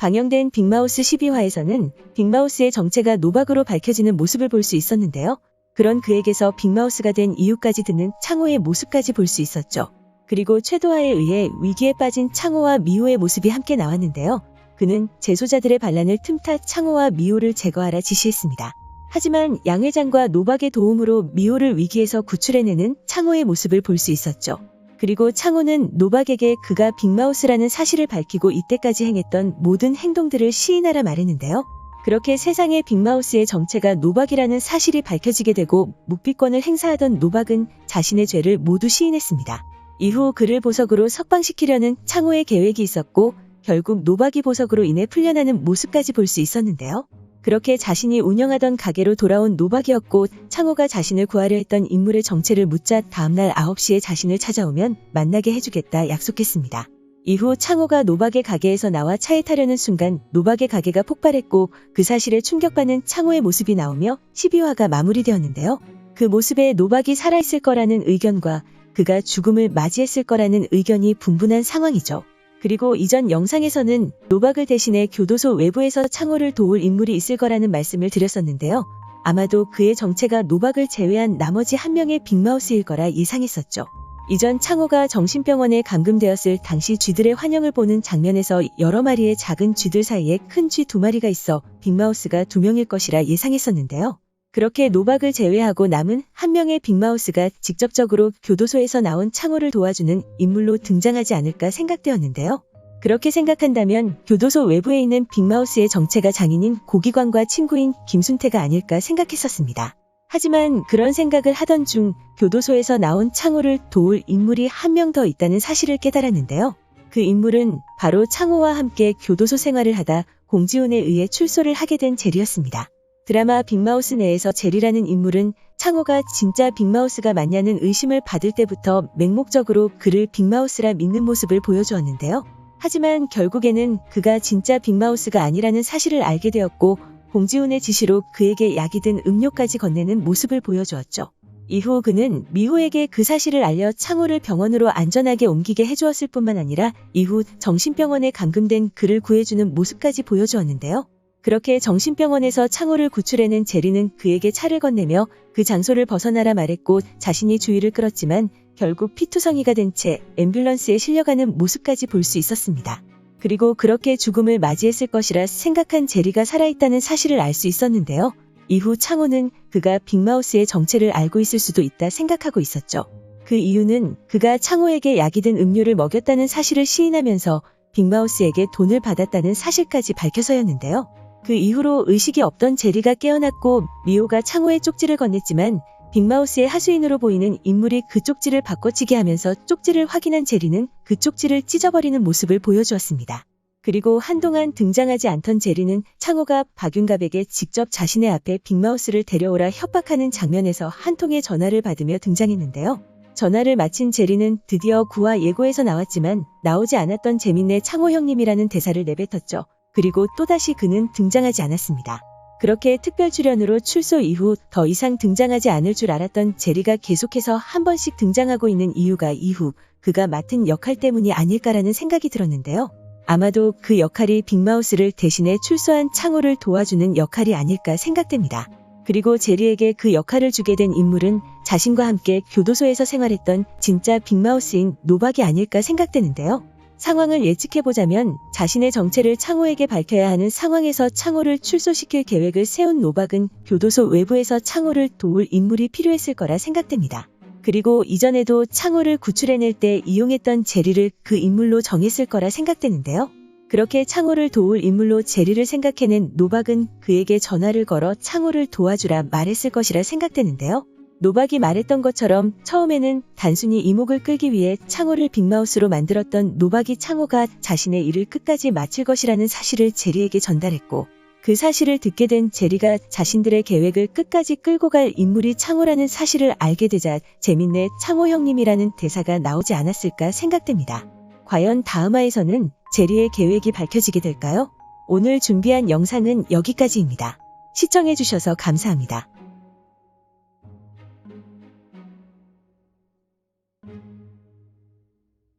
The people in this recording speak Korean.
방영된 빅마우스 12화에서는 빅마우스의 정체가 노박으로 밝혀지는 모습을 볼 수 있었는데요. 그런 그에게서 빅마우스가 된 이유까지 듣는 창호의 모습까지 볼 수 있었죠. 그리고 최도하에 의해 위기에 빠진 창호와 미호의 모습이 함께 나왔는데요. 그는 재소자들의 반란을 틈타 창호와 미호를 제거하라 지시했습니다. 하지만 양 회장과 노박의 도움으로 미호를 위기에서 구출해내는 창호의 모습을 볼 수 있었죠. 그리고 창호는 노박에게 그가 빅마우스라는 사실을 밝히고 이때까지 행했던 모든 행동들을 시인하라 말했는데요. 그렇게 세상에 빅마우스의 정체가 노박이라는 사실이 밝혀지게 되고 묵비권을 행사하던 노박은 자신의 죄를 모두 시인했습니다. 이후 그를 보석으로 석방시키려는 창호의 계획이 있었고 결국 노박이 보석으로 인해 풀려나는 모습까지 볼 수 있었는데요. 그렇게 자신이 운영하던 가게로 돌아온 노박이었고 창호가 자신을 구하려 했던 인물의 정체를 묻자 다음날 9시에 자신을 찾아오면 만나게 해주겠다 약속했습니다. 이후 창호가 노박의 가게에서 나와 차에 타려는 순간 노박의 가게가 폭발했고 그 사실에 충격받는 창호의 모습이 나오며 12화가 마무리되었는데요. 그 모습에 노박이 살아있을 거라는 의견과 그가 죽음을 맞이했을 거라는 의견이 분분한 상황이죠. 그리고 이전 영상에서는 노박을 대신해 교도소 외부에서 창호를 도울 인물이 있을 거라는 말씀을 드렸었는데요. 아마도 그의 정체가 노박을 제외한 나머지 한 명의 빅마우스일 거라 예상했었죠. 이전 창호가 정신병원에 감금되었을 당시 쥐들의 환영을 보는 장면에서 여러 마리의 작은 쥐들 사이에 큰 쥐 2마리가 있어 빅마우스가 2명일 것이라 예상했었는데요. 그렇게 노박을 제외하고 남은 한 명의 빅마우스가 직접적으로 교도소에서 나온 창호를 도와주는 인물로 등장하지 않을까 생각되었는데요. 그렇게 생각한다면 교도소 외부에 있는 빅마우스의 정체가 장인인 고기광과 친구인 김순태가 아닐까 생각했었습니다. 하지만 그런 생각을 하던 중 교도소에서 나온 창호를 도울 인물이 한 명 더 있다는 사실을 깨달았는데요. 그 인물은 바로 창호와 함께 교도소 생활을 하다 공지훈에 의해 출소를 하게 된 제리였습니다. 드라마 빅마우스 내에서 제리라는 인물은 창호가 진짜 빅마우스가 맞냐는 의심을 받을 때부터 맹목적으로 그를 빅마우스라 믿는 모습을 보여주었는데요. 하지만 결국에는 그가 진짜 빅마우스가 아니라는 사실을 알게 되었고 공지훈의 지시로 그에게 약이 든 음료까지 건네는 모습을 보여주었죠. 이후 그는 미호에게 그 사실을 알려 창호를 병원으로 안전하게 옮기게 해주었을 뿐만 아니라 이후 정신병원에 감금된 그를 구해주는 모습까지 보여주었는데요. 그렇게 정신병원에서 창호를 구출해낸 제리는 그에게 차를 건네며 그 장소를 벗어나라 말했고 자신이 주의를 끌었지만 결국 피투성이가 된 채 앰뷸런스에 실려가는 모습까지 볼 수 있었습니다. 그리고 그렇게 죽음을 맞이했을 것이라 생각한 제리가 살아있다는 사실을 알 수 있었는데요. 이후 창호는 그가 빅마우스의 정체를 알고 있을 수도 있다 생각하고 있었죠. 그 이유는 그가 창호에게 약이 든 음료를 먹였다는 사실을 시인하면서 빅마우스에게 돈을 받았다는 사실까지 밝혀서였는데요. 그 이후로 의식이 없던 제리가 깨어났고 미호가 창호의 쪽지를 건넸지만 빅마우스의 하수인으로 보이는 인물이 그 쪽지를 바꿔치기 하면서 쪽지를 확인한 제리는 그 쪽지를 찢어버리는 모습을 보여주었습니다. 그리고 한동안 등장하지 않던 제리는 창호가 박윤갑에게 직접 자신의 앞에 빅마우스를 데려오라 협박하는 장면에서 한 통의 전화를 받으며 등장했는데요. 전화를 마친 제리는 드디어 9화 예고에서 나왔지만 나오지 않았던 재밌네 창호 형님이라는 대사를 내뱉었죠. 그리고 또다시 그는 등장하지 않았습니다. 그렇게 특별 출연으로 출소 이후 더 이상 등장하지 않을 줄 알았던 제리가 계속해서 한 번씩 등장하고 있는 이유가 이후 그가 맡은 역할 때문이 아닐까라는 생각이 들었는데요. 아마도 그 역할이 빅마우스를 대신해 출소한 창호를 도와주는 역할이 아닐까 생각됩니다. 그리고 제리에게 그 역할을 주게 된 인물은 자신과 함께 교도소에서 생활했던 진짜 빅마우스인 노박이 아닐까 생각되는데요. 상황을 예측해보자면 자신의 정체를 창호에게 밝혀야 하는 상황에서 창호를 출소시킬 계획을 세운 노박은 교도소 외부에서 창호를 도울 인물이 필요했을 거라 생각됩니다. 그리고 이전에도 창호를 구출해낼 때 이용했던 제리를 그 인물로 정했을 거라 생각되는데요. 그렇게 창호를 도울 인물로 제리를 생각해낸 노박은 그에게 전화를 걸어 창호를 도와주라 말했을 것이라 생각되는데요. 노박이 말했던 것처럼 처음에는 단순히 이목을 끌기 위해 창호를 빅마우스로 만들었던 노박이 창호가 자신의 일을 끝까지 마칠 것이라는 사실을 제리에게 전달했고 그 사실을 듣게 된 제리가 자신들의 계획을 끝까지 끌고 갈 인물이 창호라는 사실을 알게 되자 재밌네 창호 형님이라는 대사가 나오지 않았을까 생각됩니다. 과연 다음화에서는 제리의 계획이 밝혀지게 될까요? 오늘 준비한 영상은 여기까지입니다. 시청해주셔서 감사합니다.